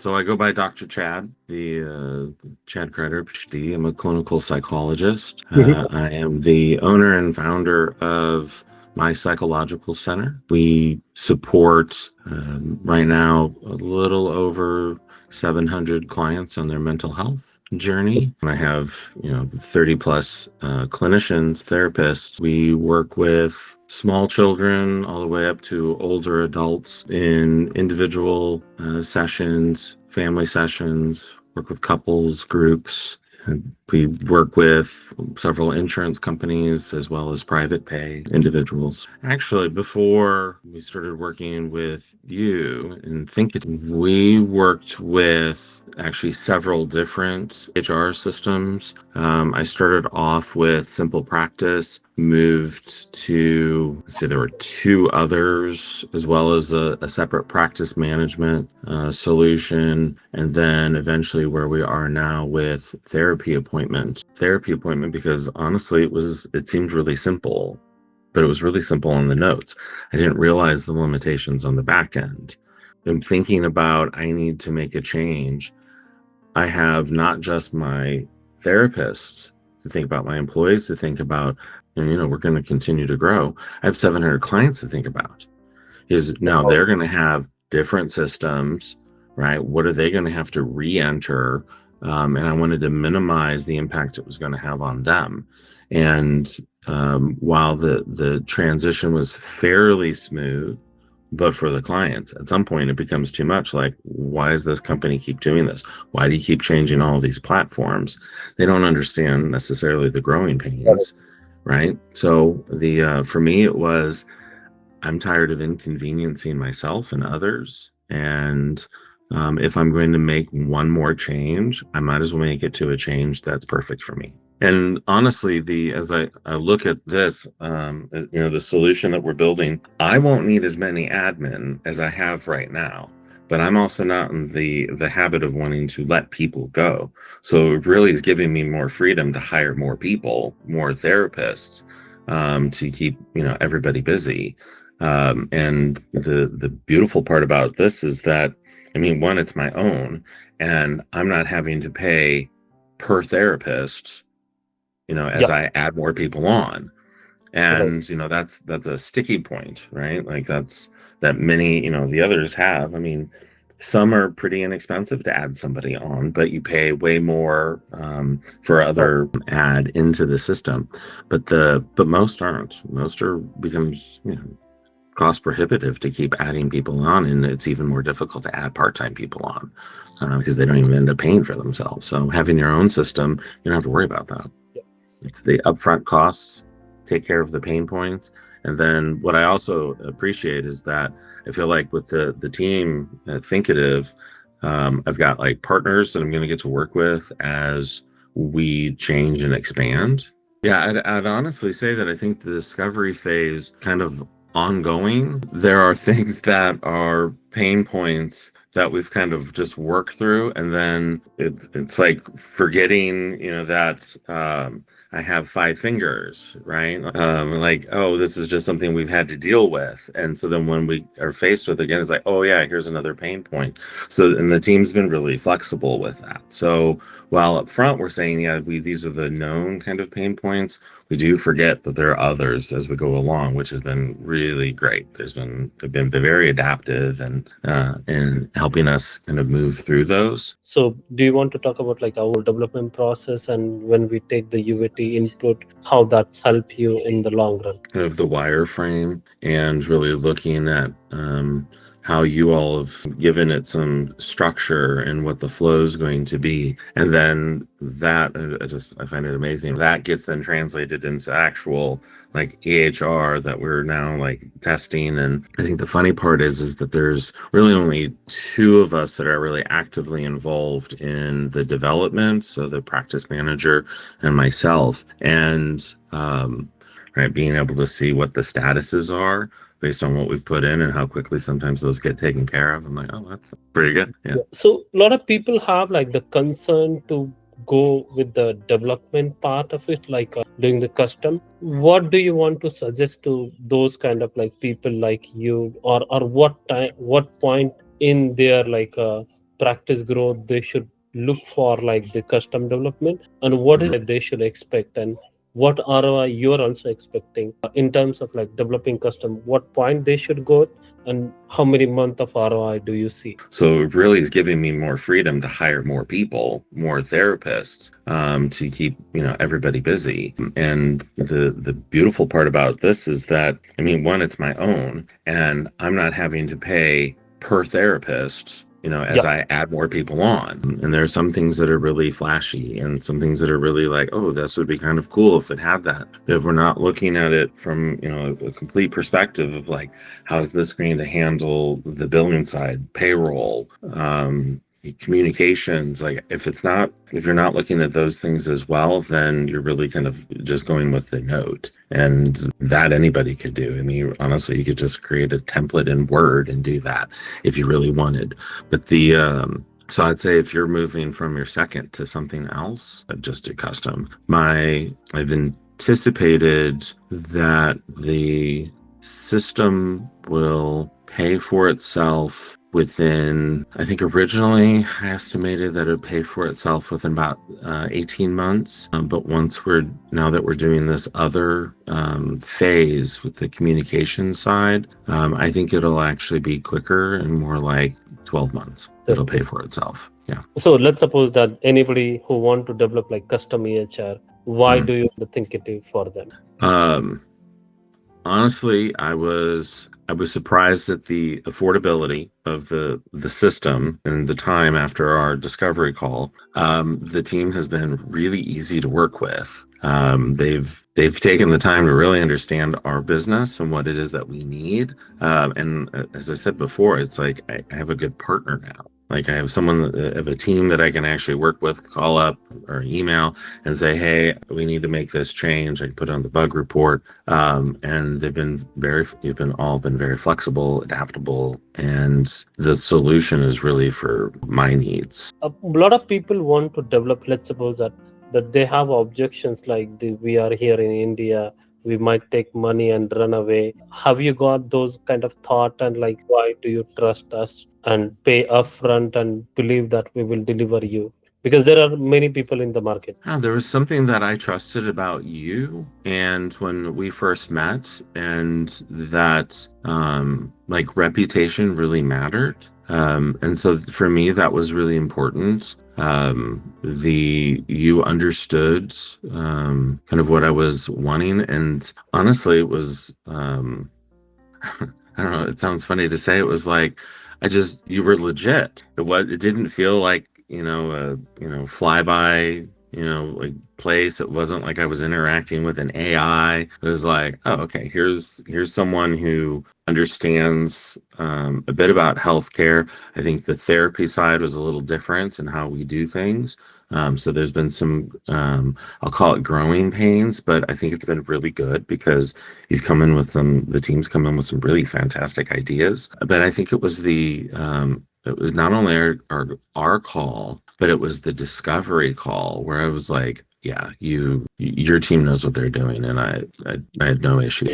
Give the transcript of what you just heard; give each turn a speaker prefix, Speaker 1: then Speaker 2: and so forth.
Speaker 1: So I go by Dr. Chad, the Chad Kreider, PhD. I'm a clinical psychologist.
Speaker 2: Mhm.
Speaker 1: I am the owner and founder of my psychological center. We support right now a little over 700 clients on their mental health journey. I have 30 plus clinicians, therapists. We work with small children all the way up to older adults in individual sessions, family sessions, work with couples, groups. We work with several insurance companies as well as private pay individuals. Actually, before we started working with you in Thinkitive, we worked with actually several different HR systems. I started off with Simple Practice, moved to, there were two others, as well as a separate practice management solution, and then eventually where we are now with therapy appointment because honestly it seemed really simple, but it was really simple on the notes. I didn't realize the limitations on the back end. I'm thinking about, I need to make a change. I have not just my therapists to think about, my employees to think about, and we're going to continue to grow. I have 700 clients to think about. Is now they're going to have different systems, right? What are they going to have to re-enter? And I wanted to minimize the impact it was going to have on them. And while the transition was fairly smooth, but for the clients, at some point it becomes too much. Like, why does this company keep doing this? Why do you keep changing all these platforms? They don't understand necessarily the growing pains, right? So for me, it was, I'm tired of inconveniencing myself and others. And if I'm going to make one more change, I might as well make it to a change that's perfect for me. And honestly, as I look at this, the solution that we're building, I won't need as many admin as I have right now. But I'm also not in the habit of wanting to let people go. So it really is giving me more freedom to hire more people, more therapists, to keep everybody busy. And the beautiful part about this is that, one, it's my own, and I'm not having to pay per therapist, as
Speaker 2: Yeah,
Speaker 1: I add more people on.
Speaker 2: right.
Speaker 1: And, that's a sticky point, right? Like that many, the others have. Some are pretty inexpensive to add somebody on, but you pay way more for other add into the system. But most aren't. Most becomes, cost prohibitive to keep adding people on, and it's even more difficult to add part-time people on because they don't even end up paying for themselves. So having your own system, you don't have to worry about that.
Speaker 2: Yeah.
Speaker 1: It's the upfront costs, take care of the pain points. And then what I also appreciate is that I feel like with the team at Thinkitive, I've got like partners that I'm going to get to work with as we change and expand. Yeah, I'd honestly say that I think the discovery phase kind of ongoing. There are things that are pain points that we've kind of just worked through, and then it's like forgetting, that I have 5 fingers, right? Like, oh, this is just something we've had to deal with. And so then when we are faced with it again, it's like, oh yeah, here's another pain point. So, and the team's been really flexible with that. So while up front we're saying, yeah, these are the known kind of pain points, we do forget that there are others as we go along, which has been really great. They've been very adaptive and in helping us kind of move through those.
Speaker 2: So do you want to talk about like our development process and when we take the UAT input, how that's helped you in the long run?
Speaker 1: Kind of the wireframe and really looking at how you all have given it some structure and what the flow is going to be. And then that, I find it amazing. That gets then translated into actual like EHR that we're now like testing. And I think the funny part is that there's really only 2 of us that are really actively involved in the development. So the practice manager and myself. And, right, being able to see what the statuses are based on what we've put in and how quickly sometimes those get taken care of. I'm like, oh, that's pretty good. Yeah.
Speaker 2: So a lot of people have like the concern to go with the development part of it, like doing the custom. What do you want to suggest to those kind of like people like you, or what point in their like practice growth they should look for like the custom development, and what is it they should expect, and what ROI you're also expecting in terms of like developing custom, what point they should go, and how many month of ROI do you see?
Speaker 1: So it really is giving me more freedom to hire more people, more therapists, to keep, everybody busy. And the beautiful part about this is that, one, it's my own, and I'm not having to pay per therapist, as I add more people on. And there are some things that are really flashy and some things that are really like, oh, this would be kind of cool if it had that. But if we're not looking at it from, a complete perspective of like, how's this going to handle the billing side, payroll, communications, like if you're not looking at those things as well, then you're really kind of just going with the note, and that anybody could do. Honestly, you could just create a template in Word and do that if you really wanted. But so I'd say if you're moving from your second to something else, just do custom. I've anticipated that the system will pay for itself within, I think originally I estimated that it would pay for itself within about 18 months. But now that we're doing this other phase with the communication side, I think it'll actually be quicker and more like 12 months. It'll pay for itself. Yeah.
Speaker 2: So let's suppose that anybody who want to develop like custom EHR, why do you Thinkitive for them?
Speaker 1: Honestly, I was surprised at the affordability of the system and the time after our discovery call. The team has been really easy to work with. They've taken the time to really understand our business and what it is that we need. And as I said before, it's like I have a good partner now. Like I have a team that I can actually work with, call up or email and say, hey, we need to make this change. I can put it on the bug report. And you've all been very flexible, adaptable, and the solution is really for my needs.
Speaker 2: A lot of people want to develop, let's suppose that they have objections like we are here in India, we might take money and run away. Have you got those kind of thought, and like, why do you trust us and pay upfront and believe that we will deliver you? Because there are many people in the market.
Speaker 1: There was something that I trusted about you, and when we first met, and that like reputation really mattered. And so for me, that was really important. You understood kind of what I was wanting, and honestly, it was I don't know. It sounds funny to say. It was like you were legit. It didn't feel like flyby like place. It wasn't like I was interacting with an AI. It was like, oh, okay, here's someone who understands a bit about healthcare. I think the therapy side was a little different in how we do things. So there's been some, I'll call it growing pains, but I think it's been really good because the team's come in with some really fantastic ideas. But I think it was it was not only our call, but it was the discovery call where I was like, yeah, your team knows what they're doing, and I had no issue.